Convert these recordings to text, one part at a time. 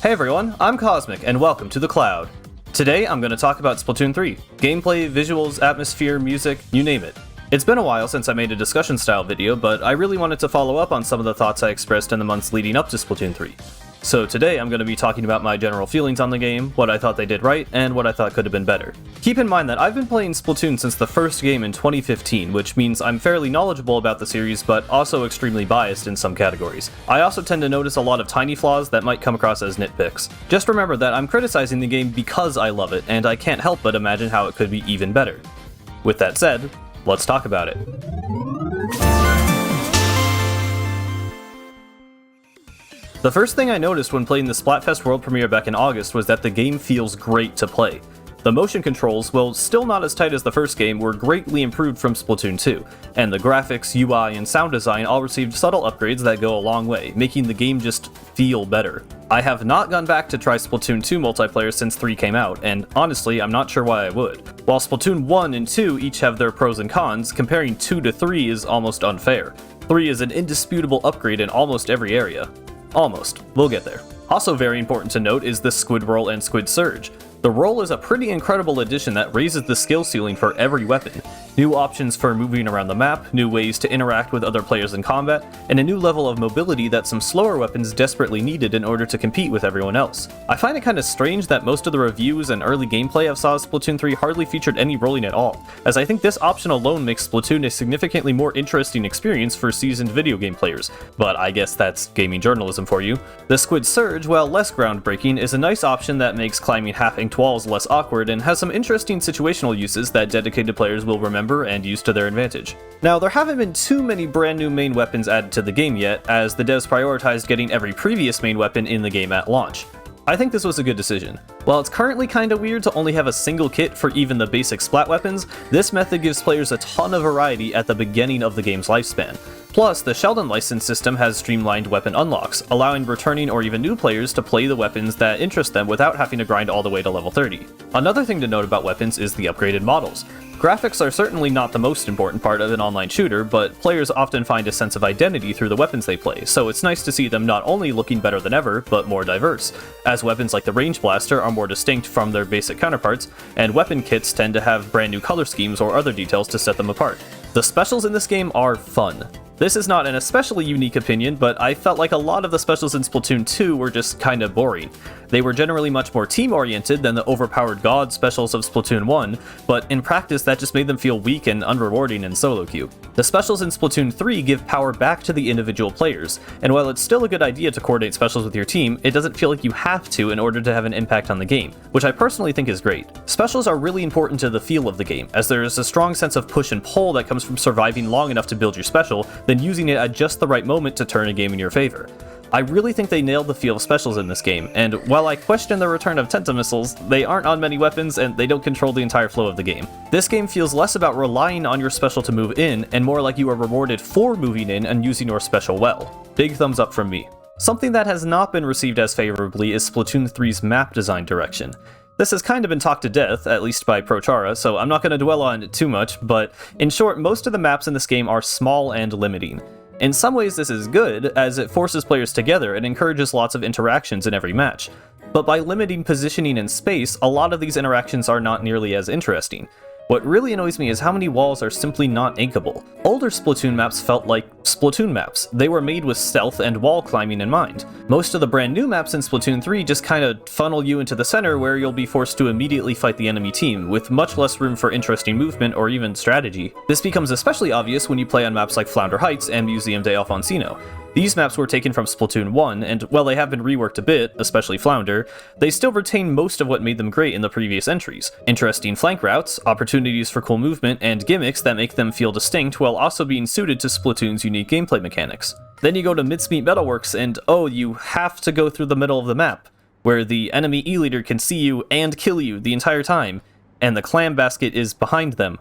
Hey everyone, I'm Cosmic, and welcome to The Cloud. Today I'm going to talk about Splatoon 3. Gameplay, visuals, atmosphere, music, you name it. It's been a while since I made a discussion-style video, but I really wanted to follow up on some of the thoughts I expressed in the months leading up to Splatoon 3. So today I'm going to be talking about my general feelings on the game, what I thought they did right, and what I thought could have been better. Keep in mind that I've been playing Splatoon since the first game in 2015, which means I'm fairly knowledgeable about the series, but also extremely biased in some categories. I also tend to notice a lot of tiny flaws that might come across as nitpicks. Just remember that I'm criticizing the game because I love it, and I can't help but imagine how it could be even better. With that said, let's talk about it. The first thing I noticed when playing the Splatfest world premiere back in August was that the game feels great to play. The motion controls, while still not as tight as the first game, were greatly improved from Splatoon 2, and the graphics, UI, and sound design all received subtle upgrades that go a long way, making the game just feel better. I have not gone back to try Splatoon 2 multiplayer since 3 came out, and honestly, I'm not sure why I would. While Splatoon 1 and 2 each have their pros and cons, comparing 2 to 3 is almost unfair. 3 is an indisputable upgrade in almost every area. Almost. We'll get there. Also very important to note is the Squid Roll and Squid Surge. The roll is a pretty incredible addition that raises the skill ceiling for every weapon. New options for moving around the map, new ways to interact with other players in combat, and a new level of mobility that some slower weapons desperately needed in order to compete with everyone else. I find it kinda strange that most of the reviews and early gameplay I've saw of Splatoon 3 hardly featured any rolling at all, as I think this option alone makes Splatoon a significantly more interesting experience for seasoned video game players, but I guess that's gaming journalism for you. The Squid Surge, while less groundbreaking, is a nice option that makes climbing half-inked walls less awkward and has some interesting situational uses that dedicated players will remember and use to their advantage. Now, there haven't been too many brand new main weapons added to the game yet, as the devs prioritized getting every previous main weapon in the game at launch. I think this was a good decision. While it's currently kinda weird to only have a single kit for even the basic splat weapons, this method gives players a ton of variety at the beginning of the game's lifespan. Plus, the Sheldon license system has streamlined weapon unlocks, allowing returning or even new players to play the weapons that interest them without having to grind all the way to level 30. Another thing to note about weapons is the upgraded models. Graphics are certainly not the most important part of an online shooter, but players often find a sense of identity through the weapons they play, so it's nice to see them not only looking better than ever, but more diverse, as weapons like the Range Blaster are more distinct from their basic counterparts, and weapon kits tend to have brand new color schemes or other details to set them apart. The specials in this game are fun. This is not an especially unique opinion, but I felt like a lot of the specials in Splatoon 2 were just kinda boring. They were generally much more team-oriented than the overpowered god specials of Splatoon 1, but in practice that just made them feel weak and unrewarding in solo queue. The specials in Splatoon 3 give power back to the individual players, and while it's still a good idea to coordinate specials with your team, it doesn't feel like you have to in order to have an impact on the game, which I personally think is great. Specials are really important to the feel of the game, as there is a strong sense of push and pull that comes from surviving long enough to build your special, then using it at just the right moment to turn a game in your favor. I really think they nailed the feel of specials in this game, and while I question the return of Tenta missiles, they aren't on many weapons and they don't control the entire flow of the game. This game feels less about relying on your special to move in, and more like you are rewarded for moving in and using your special well. Big thumbs up from me. Something that has not been received as favorably is Splatoon 3's map design direction. This has kind of been talked to death, at least by ProChara, so I'm not going to dwell on it too much, but in short, most of the maps in this game are small and limiting. In some ways this is good, as it forces players together and encourages lots of interactions in every match. But by limiting positioning and space, a lot of these interactions are not nearly as interesting. What really annoys me is how many walls are simply not inkable. Older Splatoon maps felt like Splatoon maps. They were made with stealth and wall climbing in mind. Most of the brand new maps in Splatoon 3 just kinda funnel you into the center where you'll be forced to immediately fight the enemy team, with much less room for interesting movement or even strategy. This becomes especially obvious when you play on maps like Flounder Heights and Museum de Alfonsino. These maps were taken from Splatoon 1, and while they have been reworked a bit, especially Flounder, they still retain most of what made them great in the previous entries. Interesting flank routes, opportunities for cool movement, and gimmicks that make them feel distinct while also being suited to Splatoon's unique gameplay mechanics. Then you go to Mincemeat Metalworks and oh, you have to go through the middle of the map, where the enemy E-leader can see you and kill you the entire time, and the clam basket is behind them.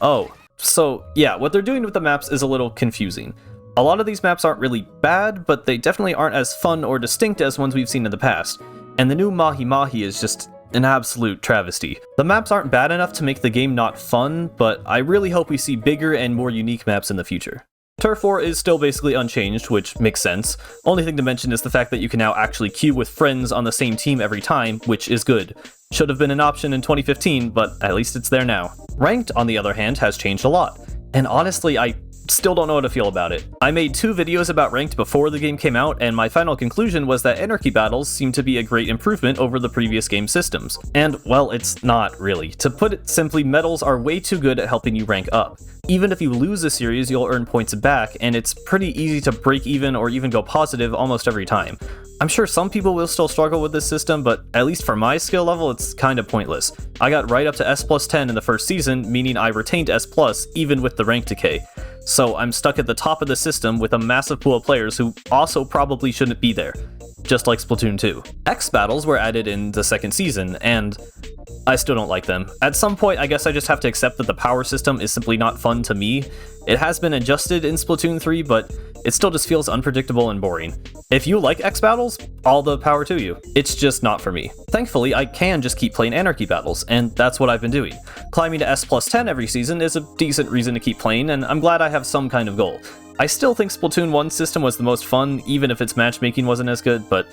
Oh, so yeah, what they're doing with the maps is a little confusing. A lot of these maps aren't really bad, but they definitely aren't as fun or distinct as ones we've seen in the past. And the new Mahi Mahi is just an absolute travesty. The maps aren't bad enough to make the game not fun, but I really hope we see bigger and more unique maps in the future. Turf War is still basically unchanged, which makes sense. Only thing to mention is the fact that you can now actually queue with friends on the same team every time, which is good. Should have been an option in 2015, but at least it's there now. Ranked, on the other hand, has changed a lot. And honestly, I still don't know how to feel about it. I made 2 videos about Ranked before the game came out, and my final conclusion was that Anarchy Battles seem to be a great improvement over the previous game systems. And, well, it's not really. To put it simply, medals are way too good at helping you rank up. Even if you lose a series, you'll earn points back, and it's pretty easy to break even or even go positive almost every time. I'm sure some people will still struggle with this system, but at least for my skill level, it's kinda pointless. I got right up to S plus 10 in the first season, meaning I retained S plus even with the rank decay. So I'm stuck at the top of the system with a massive pool of players who also probably shouldn't be there. Just like Splatoon 2. X battles were added in the second season, and I still don't like them. At some point, I guess I just have to accept that the power system is simply not fun to me. It has been adjusted in Splatoon 3, but it still just feels unpredictable and boring. If you like X battles, all the power to you. It's just not for me. Thankfully, I can just keep playing Anarchy battles, and that's what I've been doing. Climbing to S plus 10 every season is a decent reason to keep playing, and I'm glad I have some kind of goal. I still think Splatoon 1's system was the most fun, even if its matchmaking wasn't as good, but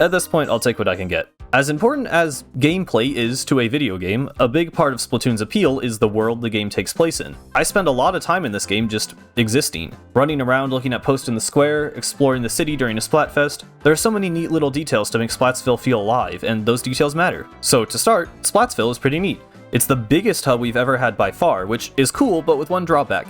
at this point, I'll take what I can get. As important as gameplay is to a video game, a big part of Splatoon's appeal is the world the game takes place in. I spend a lot of time in this game just existing, running around looking at posts in the square, exploring the city during a Splatfest. There are so many neat little details to make Splatsville feel alive, and those details matter. So to start, Splatsville is pretty neat. It's the biggest hub we've ever had by far, which is cool, but with one drawback.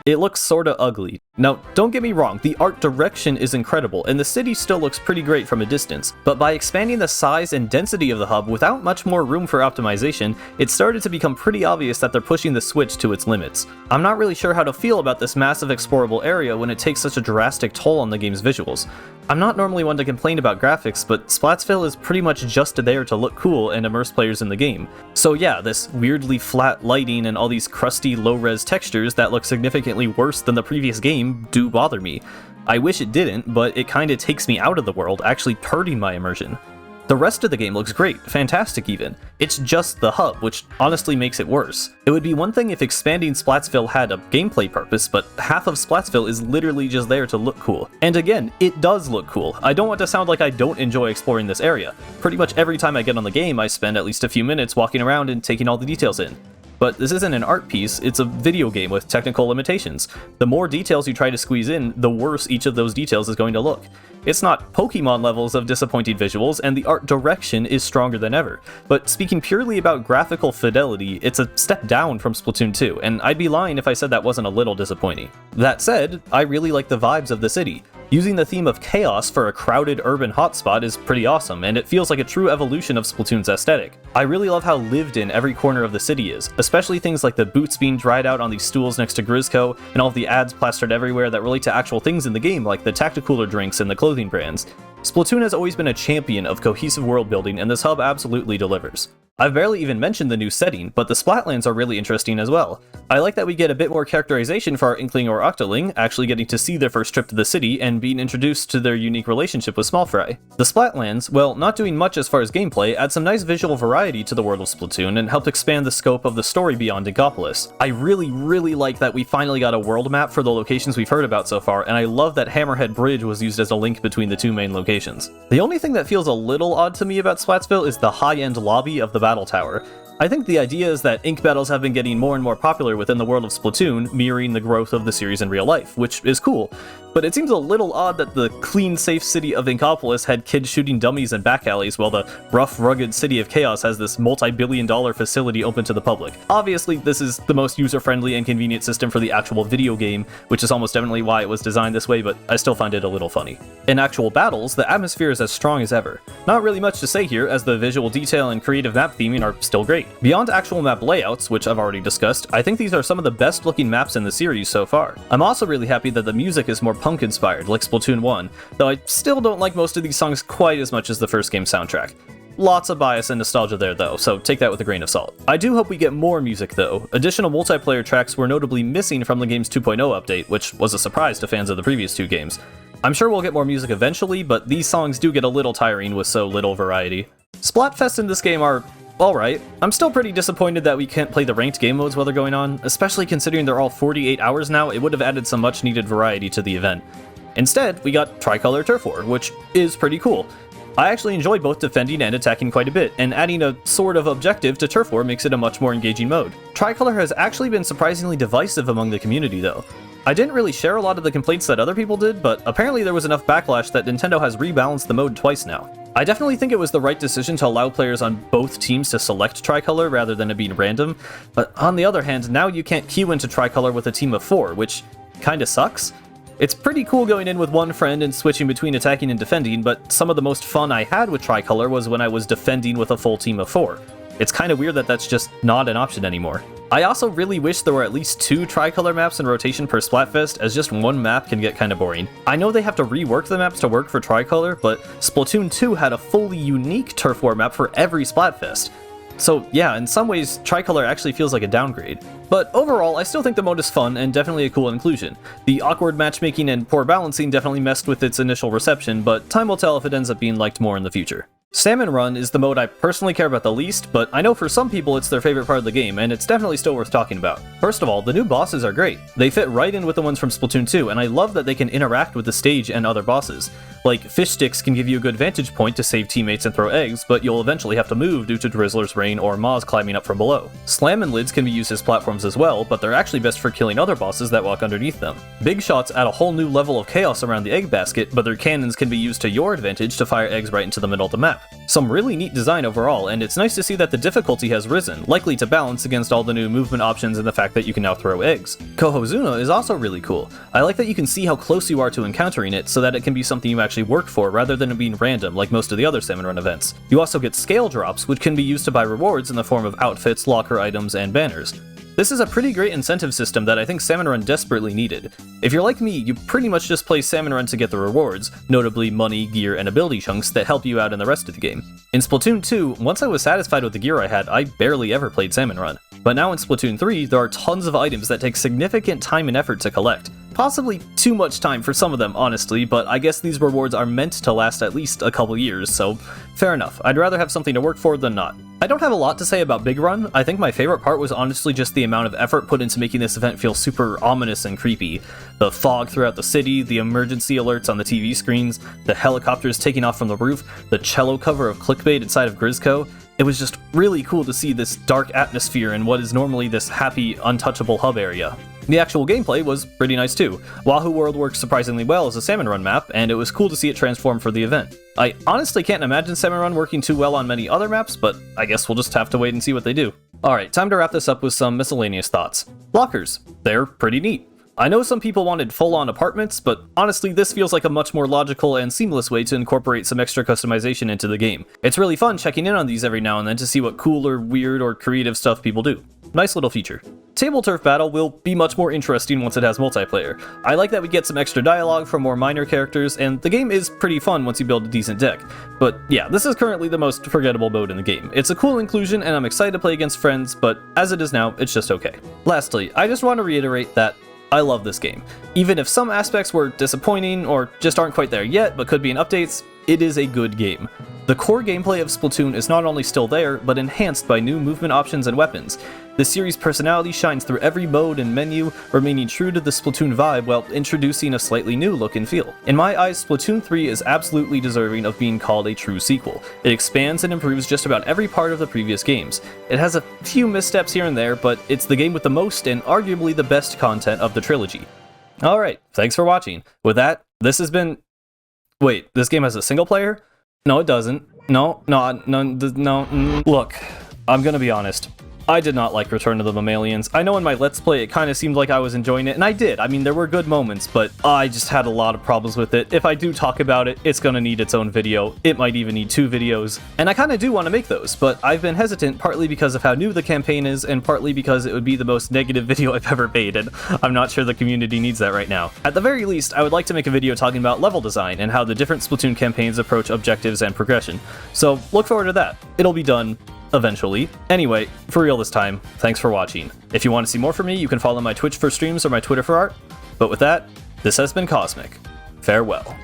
It looks sorta ugly. Now, don't get me wrong, the art direction is incredible, and the city still looks pretty great from a distance, but by expanding the size and density of the hub without much more room for optimization, it started to become pretty obvious that they're pushing the Switch to its limits. I'm not really sure how to feel about this massive explorable area when it takes such a drastic toll on the game's visuals. I'm not normally one to complain about graphics, but Splatsville is pretty much just there to look cool and immerse players in the game. So yeah, this weirdly flat lighting and all these crusty low-res textures that look significantly worse than the previous game do bother me. I wish it didn't, but it kinda takes me out of the world, actually hurting my immersion. The rest of the game looks great, fantastic even. It's just the hub, which honestly makes it worse. It would be one thing if expanding Splatsville had a gameplay purpose, but half of Splatsville is literally just there to look cool. And again, it does look cool. I don't want to sound like I don't enjoy exploring this area. Pretty much every time I get on the game, I spend at least a few minutes walking around and taking all the details in. But this isn't an art piece, it's a video game with technical limitations. The more details you try to squeeze in, the worse each of those details is going to look. It's not Pokemon levels of disappointing visuals, and the art direction is stronger than ever. But speaking purely about graphical fidelity, it's a step down from Splatoon 2, and I'd be lying if I said that wasn't a little disappointing. That said, I really like the vibes of the city. Using the theme of chaos for a crowded urban hotspot is pretty awesome, and it feels like a true evolution of Splatoon's aesthetic. I really love how lived in every corner of the city is, especially things like the boots being dried out on these stools next to Grizzco, and all of the ads plastered everywhere that relate to actual things in the game, like the Tacticooler drinks and the clothing brands. Splatoon has always been a champion of cohesive world building, and this hub absolutely delivers. I've barely even mentioned the new setting, but the Splatlands are really interesting as well. I like that we get a bit more characterization for our Inkling or Octoling, actually getting to see their first trip to the city and being introduced to their unique relationship with Small Fry. The Splatlands, well, not doing much as far as gameplay, add some nice visual variety to the world of Splatoon and help expand the scope of the story beyond Inkopolis. I really like that we finally got a world map for the locations we've heard about so far, and I love that Hammerhead Bridge was used as a link between the two main locations. The only thing that feels a little odd to me about Splatsville is the high-end lobby of the Battle Tower. I think the idea is that ink battles have been getting more and more popular within the world of Splatoon, mirroring the growth of the series in real life, which is cool. But it seems a little odd that the clean, safe city of Inkopolis had kids shooting dummies in back alleys, while the rough, rugged city of Chaos has this multi-billion-dollar facility open to the public. Obviously, this is the most user-friendly and convenient system for the actual video game, which is almost definitely why it was designed this way, but I still find it a little funny. In actual battles, the atmosphere is as strong as ever. Not really much to say here, as the visual detail and creative map theming are still great. Beyond actual map layouts, which I've already discussed, I think these are some of the best looking maps in the series so far. I'm also really happy that the music is more punk inspired, like Splatoon 1, though I still don't like most of these songs quite as much as the first game's soundtrack. Lots of bias and nostalgia there though, so take that with a grain of salt. I do hope we get more music though. Additional multiplayer tracks were notably missing from the game's 2.0 update, which was a surprise to fans of the previous two games. I'm sure we'll get more music eventually, but these songs do get a little tiring with so little variety. Splatfests in this game are alright. I'm still pretty disappointed that we can't play the ranked game modes while they're going on, especially considering they're all 48 hours now. It would have added some much needed variety to the event. Instead, we got Tricolor Turf War, which is pretty cool. I actually enjoy both defending and attacking quite a bit, and adding a sort of objective to Turf War makes it a much more engaging mode. Tricolor has actually been surprisingly divisive among the community though. I didn't really share a lot of the complaints that other people did, but apparently there was enough backlash that Nintendo has rebalanced the mode twice now. I definitely think it was the right decision to allow players on both teams to select Tricolor rather than it being random, but on the other hand, now you can't queue into Tricolor with a team of 4, which kinda sucks. It's pretty cool going in with one friend and switching between attacking and defending, but some of the most fun I had with Tricolor was when I was defending with a full team of 4. It's kinda weird that that's just not an option anymore. I also really wish there were at least 2 Tricolor maps in rotation per Splatfest, as just one map can get kinda boring. I know they have to rework the maps to work for Tricolor, but Splatoon 2 had a fully unique Turf War map for every Splatfest. So yeah, in some ways, Tricolor actually feels like a downgrade. But overall, I still think the mode is fun and definitely a cool inclusion. The awkward matchmaking and poor balancing definitely messed with its initial reception, but time will tell if it ends up being liked more in the future. Salmon Run is the mode I personally care about the least, but I know for some people it's their favorite part of the game, and it's definitely still worth talking about. First of all, the new bosses are great. They fit right in with the ones from Splatoon 2, and I love that they can interact with the stage and other bosses. Like, fish sticks can give you a good vantage point to save teammates and throw eggs, but you'll eventually have to move due to Drizzler's Rain or Moz climbing up from below. Slammin' lids can be used as platforms as well, but they're actually best for killing other bosses that walk underneath them. Big shots add a whole new level of chaos around the egg basket, but their cannons can be used to your advantage to fire eggs right into the middle of the map. Some really neat design overall, and it's nice to see that the difficulty has risen, likely to balance against all the new movement options and the fact that you can now throw eggs. Kohozuna is also really cool. I like that you can see how close you are to encountering it, so that it can be something you actually work for rather than it being random like most of the other Salmon Run events. You also get scale drops, which can be used to buy rewards in the form of outfits, locker items, and banners. This is a pretty great incentive system that I think Salmon Run desperately needed. If you're like me, you pretty much just play Salmon Run to get the rewards, notably money, gear, and ability chunks that help you out in the rest of the game. In Splatoon 2, once I was satisfied with the gear I had, I barely ever played Salmon Run. But now in Splatoon 3, there are tons of items that take significant time and effort to collect. Possibly too much time for some of them, honestly, but I guess these rewards are meant to last at least a couple years, so fair enough. I'd rather have something to work for than not. I don't have a lot to say about Big Run. I think my favorite part was honestly just the amount of effort put into making this event feel super ominous and creepy. The fog throughout the city, the emergency alerts on the TV screens, the helicopters taking off from the roof, the cello cover of clickbait inside of Grizzco. It was just really cool to see this dark atmosphere in what is normally this happy, untouchable hub area. The actual gameplay was pretty nice too. Wahoo World works surprisingly well as a Salmon Run map, and it was cool to see it transform for the event. I honestly can't imagine Salmon Run working too well on many other maps, but I guess we'll just have to wait and see what they do. Alright, time to wrap this up with some miscellaneous thoughts. Lockers. They're pretty neat. I know some people wanted full-on apartments, but honestly this feels like a much more logical and seamless way to incorporate some extra customization into the game. It's really fun checking in on these every now and then to see what cool or weird or creative stuff people do. Nice little feature. Table Turf Battle will be much more interesting once it has multiplayer. I like that we get some extra dialogue from more minor characters, and the game is pretty fun once you build a decent deck. But yeah, this is currently the most forgettable mode in the game. It's a cool inclusion and I'm excited to play against friends, but as it is now, it's just okay. Lastly, I just want to reiterate that I love this game. Even if some aspects were disappointing or just aren't quite there yet but could be in updates, it is a good game. The core gameplay of Splatoon is not only still there, but enhanced by new movement options and weapons. The series' personality shines through every mode and menu, remaining true to the Splatoon vibe while introducing a slightly new look and feel. In my eyes, Splatoon 3 is absolutely deserving of being called a true sequel. It expands and improves just about every part of the previous games. It has a few missteps here and there, but it's the game with the most and arguably the best content of the trilogy. Alright, thanks for watching. With that, this has been... Wait, this game has a single player? No, it doesn't. No. Look, I'm gonna be honest. I did not like Return of the Mammalians. I know in my Let's Play it kind of seemed like I was enjoying it, and I did. I mean, there were good moments, but I just had a lot of problems with it. If I do talk about it, it's gonna need its own video. It might even need 2 videos. And I kind of do want to make those, but I've been hesitant partly because of how new the campaign is, and partly because it would be the most negative video I've ever made, and I'm not sure the community needs that right now. At the very least, I would like to make a video talking about level design and how the different Splatoon campaigns approach objectives and progression. So look forward to that. It'll be done eventually. Anyway, for real this time, thanks for watching. If you want to see more from me, you can follow my Twitch for streams or my Twitter for art. But with that, this has been Cosmic. Farewell.